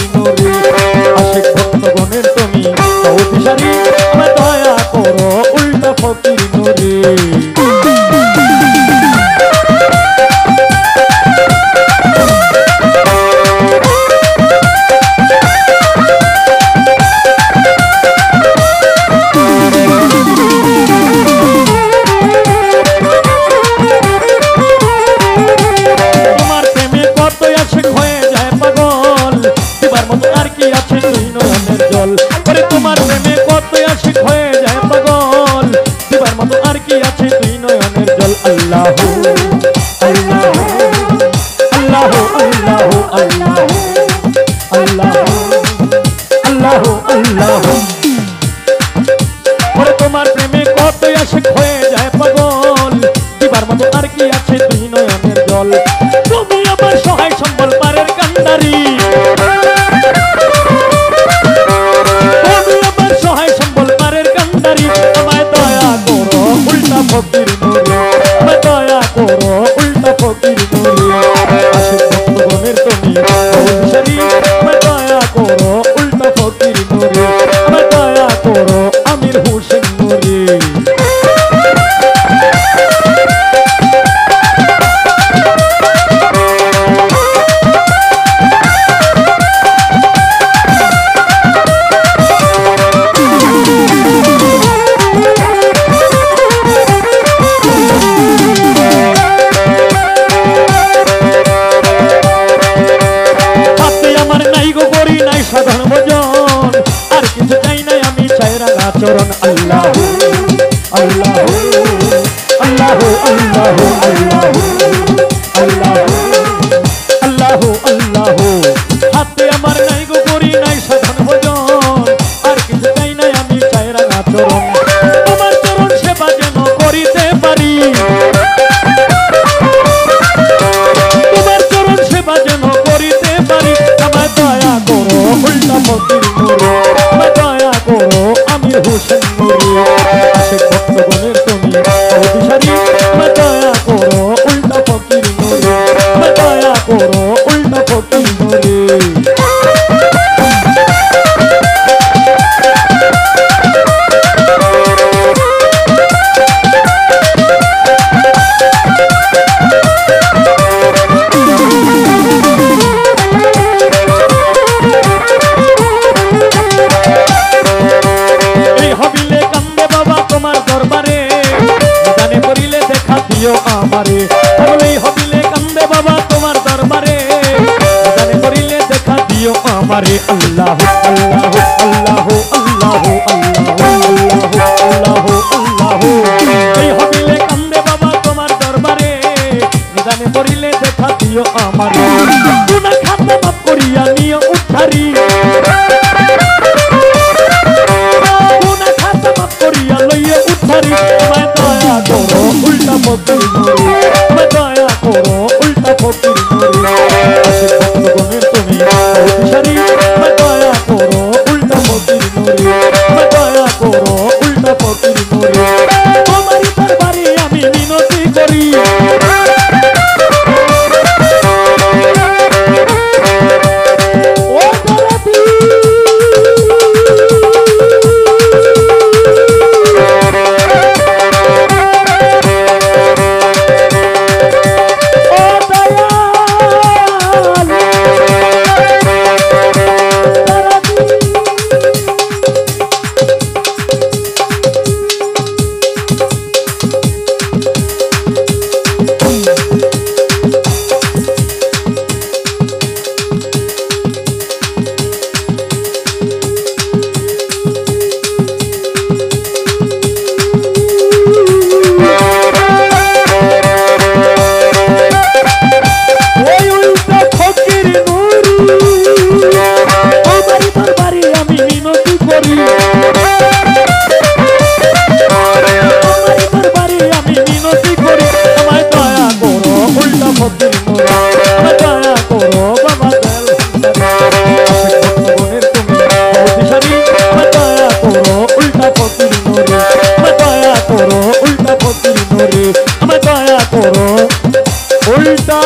ফকির নুরে আশিক ভক্তগণের তুমি অভিসারী আমায় দয়া করো উল্টা ফকির নুরে তোমার প্রেমে কত আশিক হয়ে যায় পাগল দিবার মতো আর কি আছে তুই নয়নের জল আল্লাহু আল্লাহু আল্লাহু আল্লাহু আল্লাহু আল্লাহু আল্লাহু ওরে তোমার প্রেমে কত আশিক হয়ে যায় পাগল দিবার মতো আর কি আছে তুই নয়নের জল তুমি আমার সহায় সম্বল পারের কান্ডারি ফকির নুরে আমায় দয়া করো উল্টা ফকির নুরে আশিক ভক্তগণের তুমি অভিসারী আমায় দয়া করো উল্টা ফকির নুরে আমায় দয়া করো আমির হোসেন নুরে সাধারণ ভজন আর কিছু চাই নাই আমি চাই রাঙা চরণ আল্লাহু আল্লাহু আল্লাহু আল্লাহু আল্লাহু আল্লাহু আল্লাহু হাতে আমার নাই গো করি নাই সাধারণ ভজন আর কিছু চাই নাই আমি চাই রাঙা চরণ তোমার চরণ সেবা যেন করিতে পারি তোমার চরণ সেবা যেন করিতে পারি আমায় দয়া করো উল্টা ফকির নুরে আমায় দয়া করো আমির হোসেন নুরে আশিক ভক্তগণের তুমি অভিসারী আমায় দয়া করো উল্টা ফকির নুরে আমায় দয়া করো উল্টা ফকির নুরে আমারে বলেই হবিলে কান্দে বাবা তোমার দরবারে জানে করিলে দেখা দিও আমারে আল্লাহু আল্লাহু আল্লাহু আল্লাহু আল্লাহু আল্লাহু এই হবিলে কান্দে বাবা তোমার দরবারে জানে করিলে দেখা দিও আমারে গুনাহ খাতা মাফ করিয়া নিও উদ্ধারি গুনাহ খাতা মাফ করিয়া লইয়া উদ্ধারি আমায় দয়া করো উল্টা ফকির নুরে আমায় দয়া করো উল্টা ফকির নুরে আশিক ভক্তগণের তুমি অভিসারী আমায় দয়া করো উল্টা ফকির নুরে আমায় দয়া করো উল্টা ফকির নুরে তোমারই দরবারে আমি মিনতি করি উল্টা